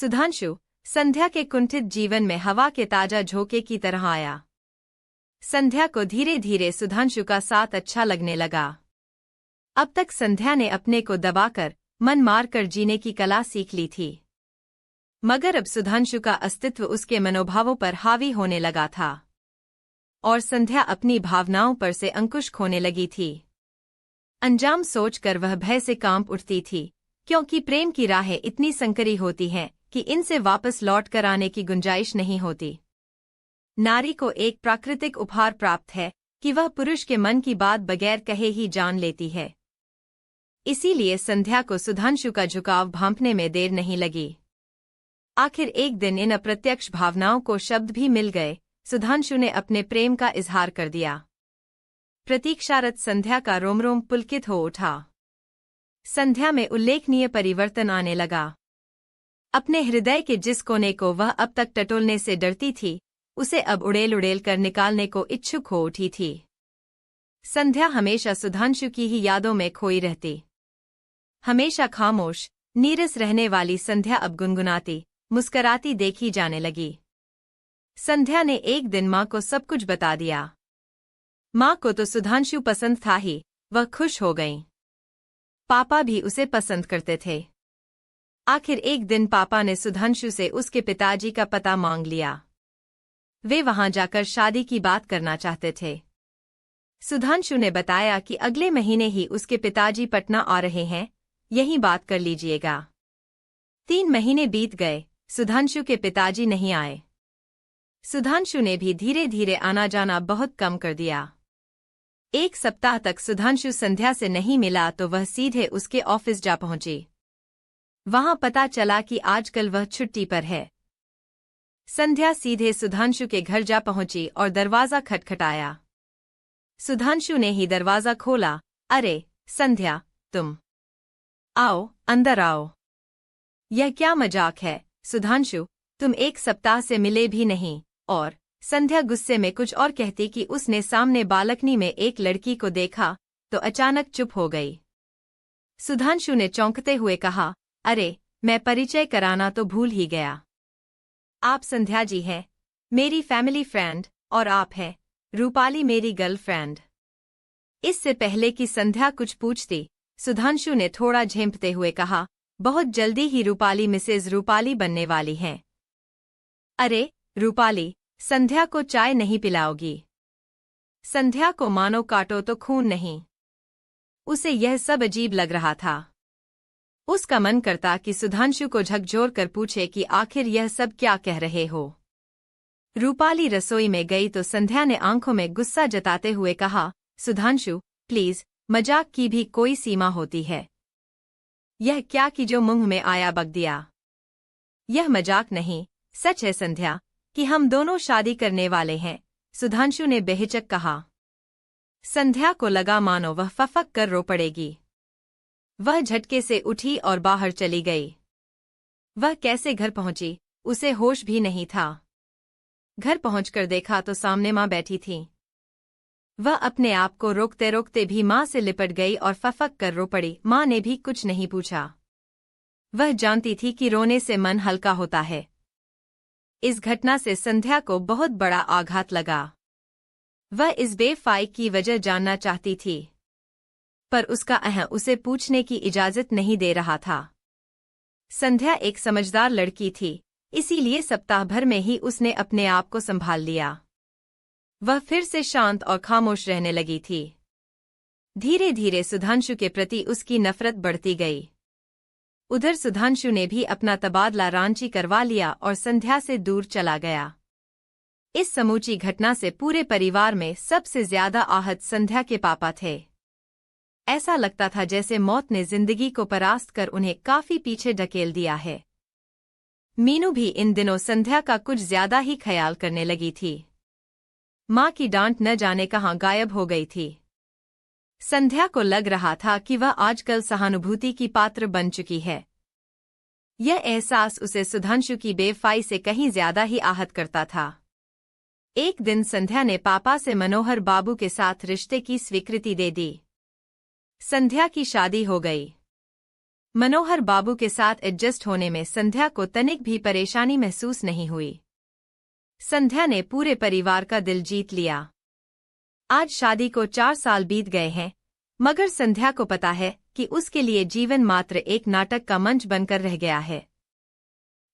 सुधांशु संध्या के कुंठित जीवन में हवा के ताजा झोंके की तरह आया। संध्या को धीरे धीरे सुधांशु का साथ अच्छा लगने लगा। अब तक संध्या ने अपने को दबाकर मन मारकर जीने की कला सीख ली थी, मगर अब सुधांशु का अस्तित्व उसके मनोभावों पर हावी होने लगा था और संध्या अपनी भावनाओं पर से अंकुश खोने लगी थी। अंजाम सोचकर वह भय से कांप उठती थी, क्योंकि प्रेम की राहें इतनी संकरी होती हैं कि इनसे वापस लौट कर आने की गुंजाइश नहीं होती। नारी को एक प्राकृतिक उपहार प्राप्त है कि वह पुरुष के मन की बात बगैर कहे ही जान लेती है। इसीलिए संध्या को सुधांशु का झुकाव भांपने में देर नहीं लगी। आखिर एक दिन इन अप्रत्यक्ष भावनाओं को शब्द भी मिल गए। सुधांशु ने अपने प्रेम का इजहार कर दिया। प्रतीक्षारत संध्या का रोम रोम पुलकित हो उठा। संध्या में उल्लेखनीय परिवर्तन आने लगा। अपने हृदय के जिस कोने को वह अब तक टटोलने से डरती थी, उसे अब उड़ेल उड़ेल कर निकालने को इच्छुक हो उठी थी। संध्या हमेशा सुधांशु की ही यादों में खोई रहती। हमेशा खामोश, नीरस रहने वाली संध्या अब गुनगुनाती, मुस्कराती देखी जाने लगी। संध्या ने एक दिन माँ को सब कुछ बता दिया। माँ को तो सुधांशु पसंद था ही, वह खुश हो गईं। पापा भी उसे पसंद करते थे। आखिर एक दिन पापा ने सुधांशु से उसके पिताजी का पता मांग लिया। वे वहां जाकर शादी की बात करना चाहते थे। सुधांशु ने बताया कि अगले महीने ही उसके पिताजी पटना आ रहे हैं, यही बात कर लीजिएगा। 3 महीने बीत गए, सुधांशु के पिताजी नहीं आए। सुधांशु ने भी धीरे धीरे आना जाना बहुत कम कर दिया। 1 सप्ताह तक सुधांशु संध्या से नहीं मिला तो वह सीधे उसके ऑफिस जा पहुंची। वहां पता चला कि आजकल वह छुट्टी पर है। संध्या सीधे सुधांशु के घर जा पहुंची और दरवाजा खटखटाया। सुधांशु ने ही दरवाजा खोला। अरे संध्या, तुम आओ, अंदर आओ। यह क्या मजाक है सुधांशु, तुम 1 सप्ताह से मिले भी नहीं। और संध्या गुस्से में कुछ और कहती कि उसने सामने बालकनी में एक लड़की को देखा तो अचानक चुप हो गई। सुधांशु ने चौंकते हुए कहा, अरे मैं परिचय कराना तो भूल ही गया। आप संध्या जी हैं, मेरी फैमिली फ्रेंड, और आप हैं रूपाली, मेरी गर्लफ्रेंड। इससे पहले कि संध्या कुछ पूछती, सुधांशु ने थोड़ा झेंपते हुए कहा, बहुत जल्दी ही रूपाली मिसेज रूपाली बनने वाली हैं। अरे रूपाली, संध्या को चाय नहीं पिलाओगी? संध्या को मानो काटो तो खून नहीं। उसे यह सब अजीब लग रहा था। उसका मन करता कि सुधांशु को झकझोर कर पूछे कि आखिर यह सब क्या कह रहे हो। रूपाली रसोई में गई तो संध्या ने आंखों में गुस्सा जताते हुए कहा, सुधांशु प्लीज, मजाक की भी कोई सीमा होती है। यह क्या कि जो मुंह में आया बक दिया। यह मजाक नहीं, सच है संध्या कि हम दोनों शादी करने वाले हैं, सुधांशु ने बेहिचक कहा। संध्या को लगा मानो वह फफक कर रो पड़ेगी। वह झटके से उठी और बाहर चली गई। वह कैसे घर पहुंची, उसे होश भी नहीं था। घर पहुंचकर देखा तो सामने माँ बैठी थी। वह अपने आप को रोकते रोकते भी माँ से लिपट गई और फफक कर रो पड़ी। माँ ने भी कुछ नहीं पूछा। वह जानती थी कि रोने से मन हल्का होता है। इस घटना से संध्या को बहुत बड़ा आघात लगा। वह इस बेवफाई की वजह जानना चाहती थी, पर उसका उसे पूछने की इजाजत नहीं दे रहा था। संध्या एक समझदार लड़की थी, इसीलिए सप्ताह भर में ही उसने अपने आप को संभाल लिया। वह फिर से शांत और खामोश रहने लगी थी। धीरे धीरे सुधांशु के प्रति उसकी नफरत बढ़ती गई। उधर सुधांशु ने भी अपना तबादला रांची करवा लिया और संध्या से दूर चला गया। इस समूची घटना से पूरे परिवार में सबसे ज्यादा आहत संध्या के पापा थे। ऐसा लगता था जैसे मौत ने जिंदगी को परास्त कर उन्हें काफी पीछे ढकेल दिया है। मीनू भी इन दिनों संध्या का कुछ ज्यादा ही ख्याल करने लगी थी। माँ की डांट न जाने कहाँ गायब हो गई थी। संध्या को लग रहा था कि वह आजकल सहानुभूति की पात्र बन चुकी है। यह एहसास उसे सुधांशु की बेवफाई से कहीं ज्यादा ही आहत करता था। एक दिन संध्या ने पापा से मनोहर बाबू के साथ रिश्ते की स्वीकृति दे दी। संध्या की शादी हो गई। मनोहर बाबू के साथ एडजस्ट होने में संध्या को तनिक भी परेशानी महसूस नहीं हुई। संध्या ने पूरे परिवार का दिल जीत लिया। आज शादी को 4 साल बीत गए हैं, मगर संध्या को पता है कि उसके लिए जीवन मात्र एक नाटक का मंच बनकर रह गया है।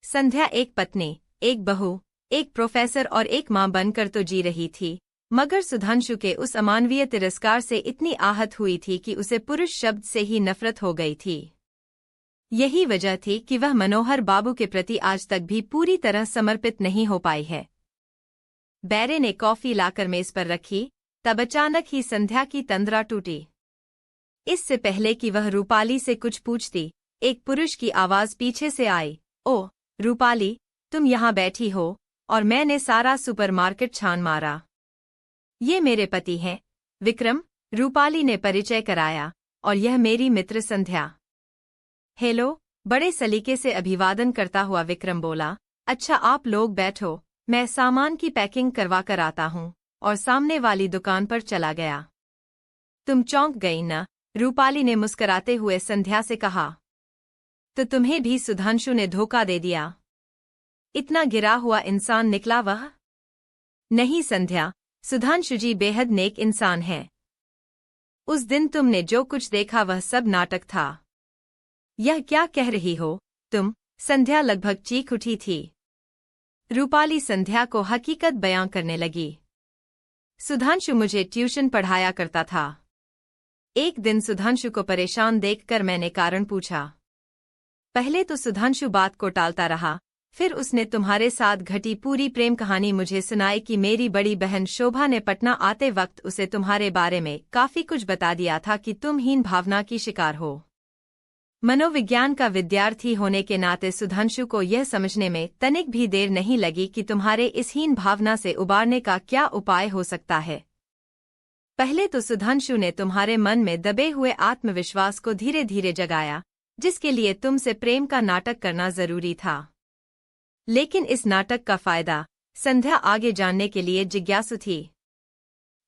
संध्या एक पत्नी, एक बहू, एक प्रोफेसर और एक मां बनकर तो जी रही थी, मगर सुधांशु के उस अमानवीय तिरस्कार से इतनी आहत हुई थी कि उसे पुरुष शब्द से ही नफरत हो गई थी। यही वजह थी कि वह मनोहर बाबू के प्रति आज तक भी पूरी तरह समर्पित नहीं हो पाई है। बैरे ने कॉफी लाकर मेज पर रखी, तब अचानक ही संध्या की तंद्रा टूटी। इससे पहले कि वह रूपाली से कुछ पूछती, एक पुरुष की आवाज पीछे से आई, "ओ, रूपाली, तुम यहाँ बैठी हो?" और मैंने सारा सुपरमार्केट छान मारा। "ये मेरे पति हैं, विक्रम," रूपाली ने परिचय कराया, "और यह मेरी मित्र संध्या।" "हेलो," बड़े सलीके से अभिवादन करता हुआ विक्रम बोला। "अच्छा, आप लोग बैठो, मैं सामान की पैकिंग करवा कर आता हूँ," और सामने वाली दुकान पर चला गया। "तुम चौंक गई न?" रूपाली ने मुस्कुराते हुए संध्या से कहा। "तो तुम्हें भी सुधांशु ने धोखा दे दिया? इतना गिरा हुआ इंसान निकला वह?" "नहीं संध्या, सुधांशु जी बेहद नेक इंसान है। उस दिन तुमने जो कुछ देखा वह सब नाटक था।" "यह क्या कह रही हो तुम?" संध्या लगभग चीख उठी थी। रूपाली संध्या को हकीकत बयां करने लगी। "सुधांशु मुझे ट्यूशन पढ़ाया करता था। एक दिन सुधांशु को परेशान देखकर मैंने कारण पूछा। पहले तो सुधांशु बात को टालता रहा, फिर उसने तुम्हारे साथ घटी पूरी प्रेम कहानी मुझे सुनाई कि मेरी बड़ी बहन शोभा ने पटना आते वक्त उसे तुम्हारे बारे में काफी कुछ बता दिया था कि तुम हीन भावना की शिकार हो। मनोविज्ञान का विद्यार्थी होने के नाते सुधांशु को यह समझने में तनिक भी देर नहीं लगी कि तुम्हारे इस हीन भावना से उबारने का क्या उपाय हो सकता है। पहले तो सुधांशु ने तुम्हारे मन में दबे हुए आत्मविश्वास को धीरे धीरे जगाया, जिसके लिए तुमसे प्रेम का नाटक करना जरूरी था। लेकिन इस नाटक का फायदा संध्या आगे जानने के लिए जिज्ञासु थी।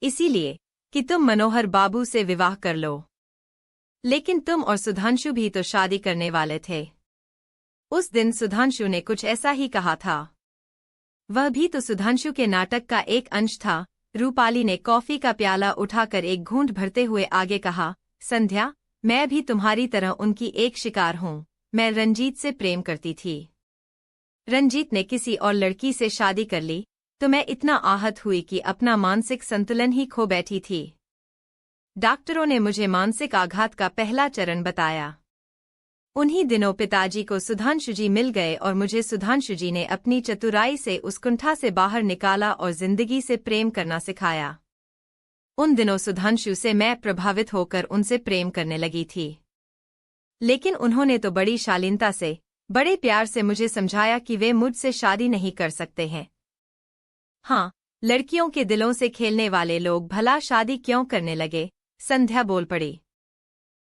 इसीलिए कि तुम मनोहर बाबू से विवाह कर लो। लेकिन तुम और सुधांशु भी तो शादी करने वाले थे। उस दिन सुधांशु ने कुछ ऐसा ही कहा था। वह भी तो सुधांशु के नाटक का एक अंश था। रूपाली ने कॉफी का प्याला उठाकर एक घूंट भरते हुए आगे कहा, संध्या, मैं भी तुम्हारी तरह उनकी एक शिकार हूँ। मैं रंजीत से प्रेम करती थी। रंजीत ने किसी और लड़की से शादी कर ली तो मैं इतना आहत हुई कि अपना मानसिक संतुलन ही खो बैठी थी। डॉक्टरों ने मुझे मानसिक आघात का पहला चरण बताया। उन्हीं दिनों पिताजी को सुधांशु जी मिल गए और मुझे सुधांशु जी ने अपनी चतुराई से उस कुंठा से बाहर निकाला और जिंदगी से प्रेम करना सिखाया। उन दिनों सुधांशु से मैं प्रभावित होकर उनसे प्रेम करने लगी थी। लेकिन उन्होंने तो बड़ी शालीनता से, बड़े प्यार से मुझे समझाया कि वे मुझसे शादी नहीं कर सकते हैं। हाँ, लड़कियों के दिलों से खेलने वाले लोग भला शादी क्यों करने लगे? संध्या बोल पड़ी।